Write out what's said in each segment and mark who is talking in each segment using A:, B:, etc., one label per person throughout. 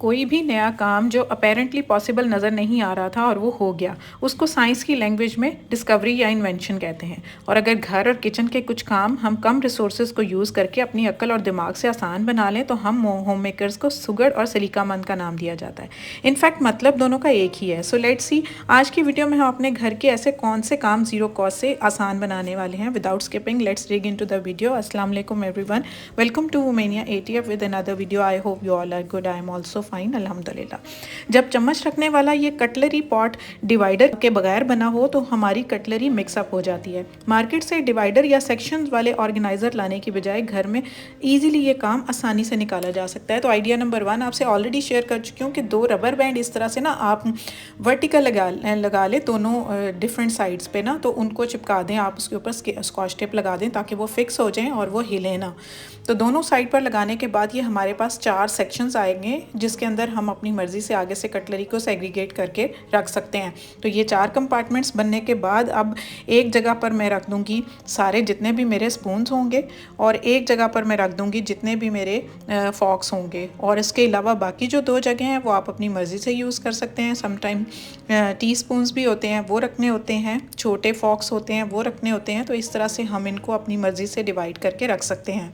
A: कोई भी नया काम जो अपेरेंटली पॉसिबल नज़र नहीं आ रहा था और वो हो गया, उसको साइंस की लैंग्वेज में डिस्कवरी या इन्वेंशन कहते हैं। और अगर घर और किचन के कुछ काम हम कम रिसोर्सेज को यूज़ करके अपनी अक्ल और दिमाग से आसान बना लें तो हम होम मेकर्स को सुगड़ और सलीकामंद का नाम दिया जाता है। इनफैक्ट मतलब दोनों का एक ही है। सो लेट्स सी, आज की वीडियो में हम अपने घर के ऐसे कौन से काम ज़ीरो कॉस्ट से आसान बनाने वाले हैं। Without skipping let's dig into the video. अस्सलाम वालेकुम everyone, welcome to Womenia ATF with another video. I hope you all are good, I am also fine अल्हम्दुलिल्लाह। जब चम्मच रखने वाला ये कटलरी पॉट डिवाइडर के बगैर बना हो तो हमारी कटलरी मिक्सअप हो जाती है। मार्केट से डिवाइडर या सेक्शंस वाले ऑर्गेनाइजर लाने की बजाय घर में ईजिली ये काम आसानी से निकाला जा सकता है। तो आइडिया नंबर 1 आपसे ऑलरेडी शेयर कर चुकी हूँ कि 2 रबर बैंड इस तरह से ना आप वर्टिकल लगा ले दोनों डिफरेंट साइड्स पे ना, तो उनको चिपका दें आप, उसके ऊपर स्कॉच टेप लगा दें ताकि वो फिक्स हो जाएं और वो हिले ना। तो दोनों साइड पर लगाने के बाद ये हमारे पास 4 सेक्शंस आएंगे जिसके अंदर हम अपनी मर्ज़ी से आगे से कटलरी को सेग्रीगेट करके रख सकते हैं। तो ये 4 कंपार्टमेंट्स बनने के बाद अब एक जगह पर मैं रख दूँगी सारे जितने भी मेरे स्पून्स होंगे और एक जगह पर मैं रख दूँगी जितने भी मेरे फॉक्स होंगे। और इसके अलावा बाकी जो 2 जगह हैं वो आप अपनी मर्ज़ी से यूज़ कर सकते हैं। समटाइम टी स्पून्स भी होते हैं वो रखने होते हैं, छोटे फॉक्स होते हैं वो रखने होते हैं। तो इस तरह से हम इनको अपनी मर्ज़ी से डिवाइड करके रख सकते हैं।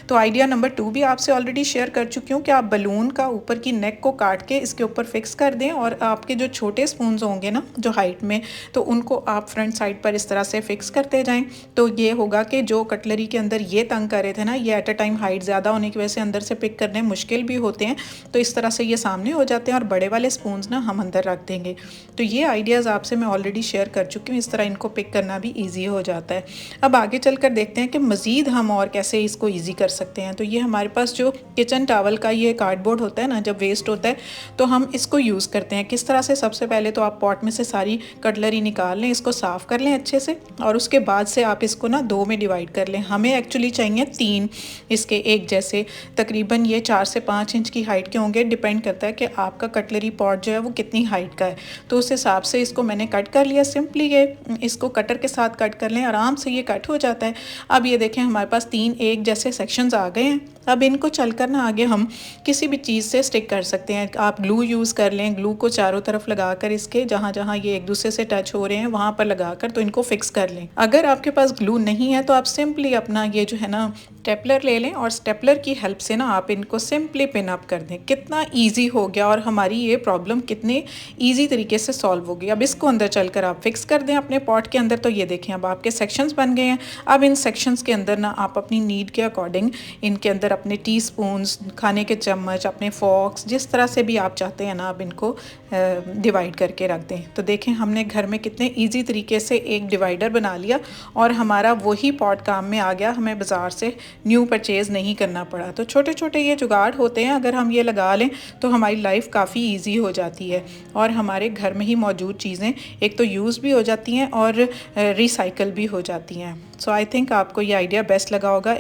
A: तो आइडिया नंबर 2 भी आपसे ऑलरेडी शेयर कर चुकी हूँ कि आप बलून का ऊपर की नेक को काट के इसके ऊपर फिक्स कर दें और आपके जो छोटे स्पून्स होंगे ना जो हाइट में, तो उनको आप फ्रंट साइड पर इस तरह से फिक्स करते जाएं। तो ये होगा कि जो कटलरी के अंदर ये तंग कर रहे थे ना, ये एट अ टाइम हाइट ज़्यादा होने की वजह से अंदर से पिक करने मुश्किल भी होते हैं, तो इस तरह से ये सामने हो जाते हैं और बड़े वाले स्पून्स ना हम अंदर रख देंगे। तो ये आइडियाज़ आपसे मैं ऑलरेडी शेयर कर चुकी हूँ, इस तरह इनको पिक करना भी ईजी हो जाता है। अब आगे चल कर देखते हैं कि मज़ीद हम और कैसे इसको ईजी कर सकते हैं। तो ये हमारे पास जो किचन टॉवल का ये कार्डबोर्ड होता है ना, जब वेस्ट होता है तो हम इसको यूज़ करते हैं। किस तरह से, सबसे पहले तो आप पॉट में से सारी कटलरी निकाल लें, इसको साफ़ कर लें अच्छे से और उसके बाद से आप इसको ना 2 में डिवाइड कर लें। हमें एक्चुअली चाहिए 3 इसके एक जैसे, तकरीबन ये 4 से 5 इंच की हाइट के होंगे। डिपेंड करता है कि आपका कटलरी पॉट जो है वो कितनी हाइट का है, तो उस हिसाब से इसको मैंने कट कर लिया। सिंपली ये इसको कटर के साथ कट कर लें, आराम से ये कट हो जाता है। अब ये देखें हमारे पास 3 एक जैसे सेक्शंस आ गए हैं। अब इनको चलकर ना आगे हम किसी भी चीज़ से स्टिक कर सकते हैं। आप ग्लू यूज़ कर लें, ग्लू को चारों तरफ लगाकर इसके जहाँ जहाँ ये एक दूसरे से टच हो रहे हैं वहाँ पर लगाकर तो इनको फिक्स कर लें। अगर आपके पास ग्लू नहीं है तो आप सिंपली अपना ये जो है ना स्टेपलर ले लें और स्टेपलर की हेल्प से ना आप इनको सिंपली पिन अप कर दें। कितना ईजी हो गया और हमारी ये प्रॉब्लम कितने ईजी तरीके से सॉल्व हो गई। अब इसको अंदर चलकर आप फिक्स कर दें अपने पॉट के अंदर। तो ये देखें अब आपके सेक्शंस बन गए हैं। अब इन सेक्शंस के अंदर ना आप अपनी नीड के अकॉर्डिंग इनके अंदर अपने टी स्पून्स, खाने के चम्मच, अपने फॉक्स, जिस तरह से भी आप चाहते हैं ना आप इनको डिवाइड करके रख दें। तो देखें हमने घर में कितने ईजी तरीके से एक डिवाइडर बना लिया और हमारा वही पॉट काम में आ गया, हमें बाज़ार से न्यू परचेज़ नहीं करना पड़ा। तो छोटे छोटे ये जुगाड़ होते हैं, अगर हम ये लगा लें तो हमारी लाइफ काफ़ी ईजी हो जाती है और हमारे घर में ही मौजूद चीज़ें एक तो यूज़ भी हो जाती हैं और रिसाइकल भी हो जाती हैं। सो आई थिंक आपको ये आइडिया बेस्ट लगा होगा।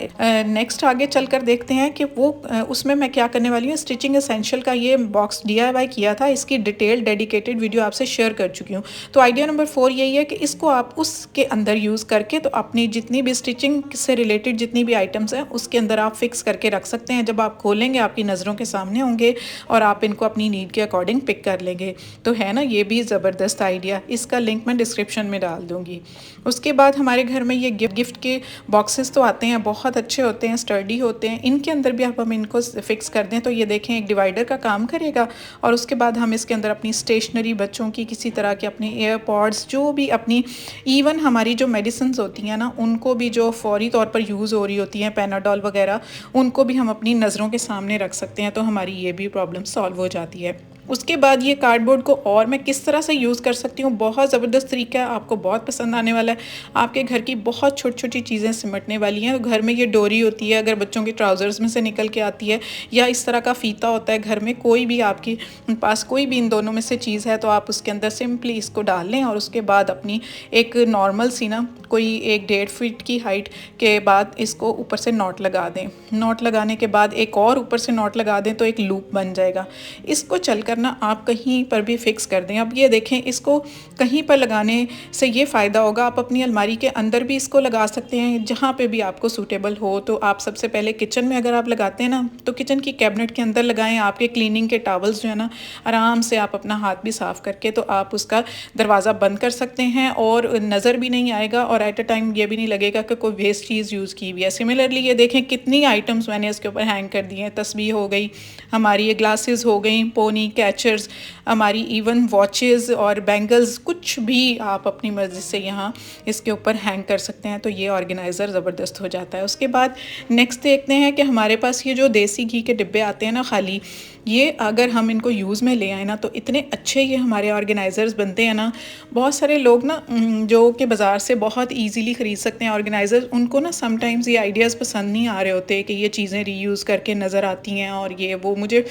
A: नेक्स्ट आगे चलकर देखते हैं कि वो उसमें मैं क्या करने वाली हूँ। स्टिचिंग एसेंशियल का ये बॉक्स DIY किया था, इसकी डिटेल डेडिकेटेड वीडियो आपसे शेयर कर चुकी हूँ। तो आइडिया नंबर 4 यही है कि इसको आप उसके अंदर यूज़ करके तो अपनी जितनी भी स्टिचिंग से रिलेटेड जितनी भी आइटम्स हैं उसके अंदर आप फिक्स करके रख सकते हैं। जब आप खोलेंगे आपकी नज़रों के सामने होंगे और आप इनको अपनी नीड के अकॉर्डिंग पिक कर लेंगे। तो है ना ये भी ज़बरदस्त आइडिया, इसका लिंक मैं डिस्क्रिप्शन में डाल दूँगी। उसके बाद हमारे घर में ये गिफ्ट के बॉक्सेस तो आते हैं, बहुत अच्छे होते हैं, स्टर्डी होते हैं। इनके अंदर भी आप हम इनको फिक्स कर दें तो ये देखें एक डिवाइडर का काम करेगा। और उसके बाद हम इसके अंदर अपनी स्टेशनरी, बच्चों की किसी तरह के अपने एयरपॉड्स, जो भी अपनी इवन हमारी जो मेडिसिन्स होती हैं ना उनको भी जो फौरी तौर पर यूज़ हो रही होती हैं, पैनाडोल वगैरह, उनको भी हम अपनी नज़रों के सामने रख सकते हैं। तो हमारी ये भी प्रॉब्लम सॉल्व हो जाती है। उसके बाद ये कार्डबोर्ड को और मैं किस तरह से यूज़ कर सकती हूँ, बहुत ज़बरदस्त तरीका है, आपको बहुत पसंद आने वाला है। आपके घर की बहुत छोटी छोटी चीज़ें सिमटने वाली हैं। तो घर में ये डोरी होती है, अगर बच्चों के ट्राउज़र्स में से निकल के आती है, या इस तरह का फ़ीता होता है घर में, कोई भी आपके पास कोई भी इन दोनों में से चीज़ है तो आप उसके अंदर सिंपली इसको डाल लें और उसके बाद अपनी एक नॉर्मल सी ना कोई 1-1.5 फीट की हाइट के बाद इसको ऊपर से नॉट लगा दें। नॉट लगाने के बाद एक और ऊपर से नॉट लगा दें तो एक लूप बन जाएगा। इसको चलकर ना आप कहीं पर भी फिक्स कर दें। अब ये देखें, इसको कहीं पर लगाने से ये फ़ायदा होगा, आप अपनी अलमारी के अंदर भी इसको लगा सकते हैं, जहाँ पे भी आपको सूटेबल हो। तो आप सबसे पहले किचन में अगर आप लगाते हैं ना, तो किचन की कैबिनेट के अंदर लगाएं। आपके क्लीनिंग के टॉवल्स जो है ना, आराम से आप अपना हाथ भी साफ़ करके तो आप उसका दरवाज़ा बंद कर सकते हैं और नज़र भी नहीं आएगा, और एट अ टाइम ये भी नहीं लगेगा कि कोई वेस्ट चीज़ यूज़ की हुई है। सिमिलरली ये देखें कितनी आइटम्स मैंने इसके ऊपर हैंग कर दिए हैं। तस्बीह हो गई हमारी, ये ग्लासेस हो गई, पोनी, कैचर्स, हमारी इवन वॉचेस और बैंगल्स, कुछ भी आप अपनी मर्ज़ी से यहाँ इसके ऊपर हैंग कर सकते हैं। तो ये ऑर्गेनाइज़र ज़बरदस्त हो जाता है। उसके बाद नेक्स्ट देखते हैं कि हमारे पास ये जो देसी घी के डिब्बे आते हैं ना खाली, ये अगर हम इनको यूज़ में ले आए ना, तो इतने अच्छे ये हमारे ऑर्गेनाइज़र्स बनते हैं ना। बहुत सारे लोग ना जो कि बाज़ार से बहुत ईजीली ख़रीद सकते हैं ऑर्गेनाइज़र्स, उनको ना समटाइम्स ये आइडियाज़ पसंद नहीं आ रहे होते कि ये चीज़ें रीयूज़ करके नज़र आती हैं और ये वो। मुझे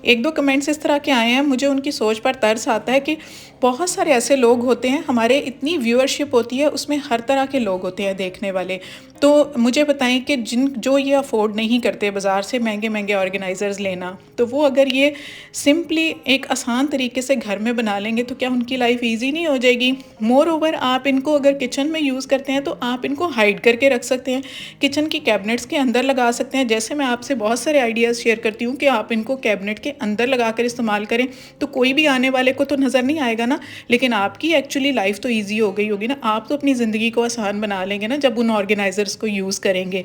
A: 1-2 कमेंट्स इस तरह के आए हैं, मुझे उनकी सोच पर तरस आता है कि बहुत सारे ऐसे लोग होते हैं, हमारे इतनी व्यूअरशिप होती है, उसमें हर तरह के लोग होते हैं देखने वाले। तो मुझे बताएं कि जो ये अफोर्ड नहीं करते बाज़ार से महंगे महंगे ऑर्गेनाइज़र्स लेना, तो वो अगर ये सिंपली एक आसान तरीके से घर में बना लेंगे तो क्या उनकी लाइफ ईजी नहीं हो जाएगी। मोर ओवर आप इनको अगर किचन में यूज़ करते हैं तो आप इनको हाइड करके रख सकते हैं, किचन की कैबिनेट्स के अंदर लगा सकते हैं। जैसे मैं आपसे बहुत सारे आइडियाज़ शेयर करती हूँ कि आप इनको कैबिनेट के अंदर लगा कर इस्तेमाल करें, तो कोई भी आने वाले को तो नज़र नहीं आएगा ना, लेकिन आपकी एक्चुअली लाइफ तो ईजी हो गई होगी ना। आप तो अपनी ज़िंदगी को आसान बना लेंगे ना जब उन ऑर्गेनाइज़र्स को यूज़ करेंगे।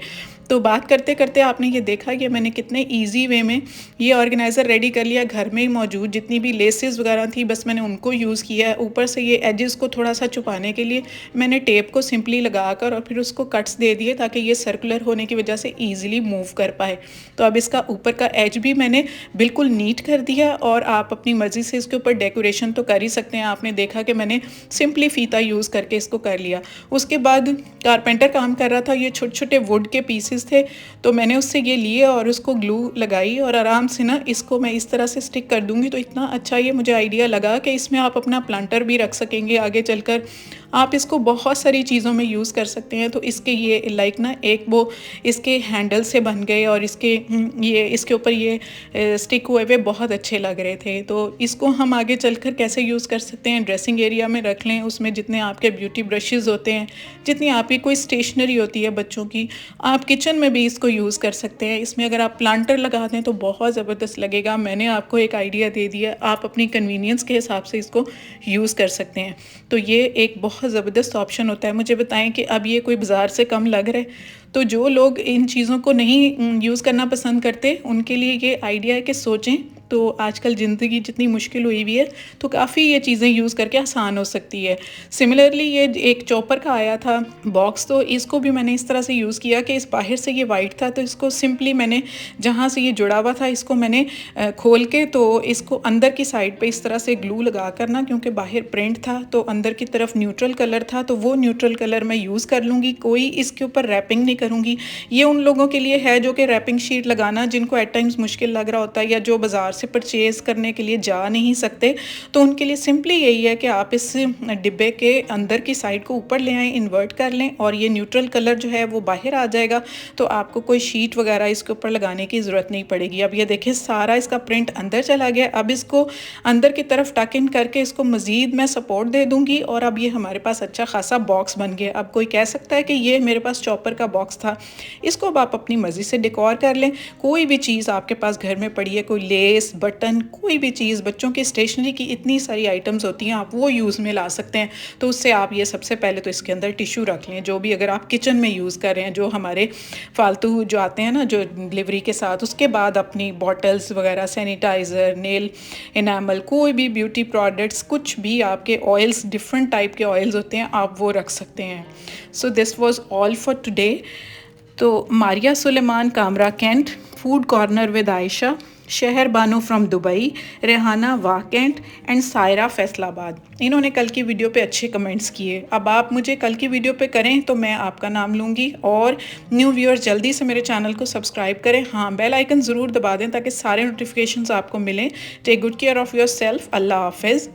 A: तो बात करते करते आपने ये देखा कि मैंने कितने ईजी वे में ये ऑर्गेनाइज़र रेडी कर लिया। घर में ही मौजूद जितनी भी लेसेस वगैरह थी, बस मैंने उनको यूज़ किया है। ऊपर से ये एजेस को थोड़ा सा छुपाने के लिए मैंने टेप को सिंपली लगाकर और फिर उसको कट्स दे दिए ताकि ये सर्कुलर होने की वजह से ईजिली मूव कर पाए। तो अब इसका ऊपर का एज भी मैंने बिल्कुल नीट कर दिया, और आप अपनी मर्ज़ी से इसके ऊपर डेकोरेशन तो कर ही सकते हैं। आपने देखा कि मैंने सिंपली फीता यूज़ करके इसको कर लिया। उसके बाद कारपेंटर काम कर रहा था, ये छोटे छोटे वुड के पीसेस थे, तो मैंने उससे ये लिए और उसको ग्लू लगाई और आराम से ना इसको मैं इस तरह से स्टिक कर दूंगी। तो इतना अच्छा ये मुझे आइडिया लगा कि इसमें आप अपना प्लांटर भी रख सकेंगे आगे चलकर। आप इसको बहुत सारी चीज़ों में यूज़ कर सकते हैं। तो इसके ये लाइक ना एक वो इसके हैंडल से बन गए और ये इसके ऊपर ये स्टिक हुए हुए बहुत अच्छे लग रहे थे। तो इसको हम आगे चलकर कैसे यूज़ कर सकते हैं, ड्रेसिंग एरिया में रख लें, उसमें जितने आपके ब्यूटी ब्रशेज़ होते हैं, जितनी आपकी कोई स्टेशनरी होती है बच्चों की, आप किचन में भी इसको यूज़ कर सकते हैं। इसमें अगर आप प्लांटर लगा दें तो बहुत ज़बरदस्त लगेगा। मैंने आपको एक आइडिया दे दिया, आप अपनी कन्वीनियंस के हिसाब से इसको यूज़ कर सकते हैं। तो ये एक बहुत ज़बरदस्त ऑप्शन होता है। मुझे बताएं कि अब ये कोई बाज़ार से कम लग रहा है, तो जो लोग इन चीज़ों को नहीं यूज़ करना पसंद करते उनके लिए ये आइडिया है कि सोचें। तो आजकल ज़िंदगी जितनी मुश्किल हुई हुई है, तो काफ़ी ये चीज़ें यूज़ करके आसान हो सकती है। सिमिलरली ये एक चॉपर का आया था बॉक्स, तो इसको भी मैंने इस तरह से यूज़ किया कि इस बाहर से ये वाइट था, तो इसको सिंपली मैंने जहाँ से ये जुड़ा हुआ था इसको मैंने खोल के, तो इसको अंदर की साइड पे इस तरह से ग्लू लगा कर ना, क्योंकि बाहर प्रिंट था तो अंदर की तरफ न्यूट्रल कलर था, तो वो न्यूट्रल कलर मैं यूज़ कर लूँगी। कोई इसके ऊपर रैपिंग नहीं करूँगी। ये उन लोगों के लिए है जो कि रैपिंग शीट लगाना जिनको एट टाइम्स मुश्किल लग रहा होता है, या जो बाज़ार से परचेज़ करने के लिए जा नहीं सकते, तो उनके लिए सिंपली यही है कि आप इस डिब्बे के अंदर की साइड को ऊपर ले आएँ, इन्वर्ट कर लें, और ये न्यूट्रल कलर जो है वो बाहर आ जाएगा। तो आपको कोई शीट वगैरह इसके ऊपर लगाने की ज़रूरत नहीं पड़ेगी। अब ये देखिए सारा इसका प्रिंट अंदर चला गया। अब इसको अंदर की तरफ टक इन करके इसको मज़ीद मैं सपोर्ट दे दूँगी, और अब ये हमारे पास अच्छा खासा बॉक्स बन गया। अब कोई कह सकता है कि ये मेरे पास चॉपर का बॉक्स था, इसको अब आप अपनी मर्ज़ी से डेकोर कर लें। कोई भी चीज़ आपके पास घर में पड़ी है, कोई लेस, बटन, कोई भी चीज़, बच्चों की स्टेशनरी की इतनी सारी आइटम्स होती हैं, आप वो यूज़ में ला सकते हैं। तो उससे आप ये सबसे पहले तो इसके अंदर टिश्यू रख लें, जो भी अगर आप किचन में यूज़ कर रहे हैं, जो हमारे फालतू जो आते हैं ना जो डिलीवरी के साथ, उसके बाद अपनी बॉटल्स वगैरह, सैनिटाइज़र, नेल इनामल, कोई भी ब्यूटी प्रोडक्ट्स, कुछ भी आपके ऑयल्स, डिफरेंट टाइप के ऑयल्स होते हैं, आप वो रख सकते हैं। So this was all for today. तो Maria Suleman Kamra Cantt, food corner with Ayesha, Shehar Bano from Dubai, Rehana वाह कैंट एंड सायरा फैसलाबाद, इन्होंने कल की वीडियो पे अच्छे कमेंट्स किए। अब आप मुझे कल की वीडियो पे करें तो मैं आपका नाम लूँगी। और न्यू व्यूअर्स जल्दी से मेरे चैनल को सब्सक्राइब करें, हाँ बेल आइकन ज़रूर दबा दें ताकि सारे नोटिफिकेशंस आपको मिलें। Take good care of yourself. अल्लाह हाफिज़।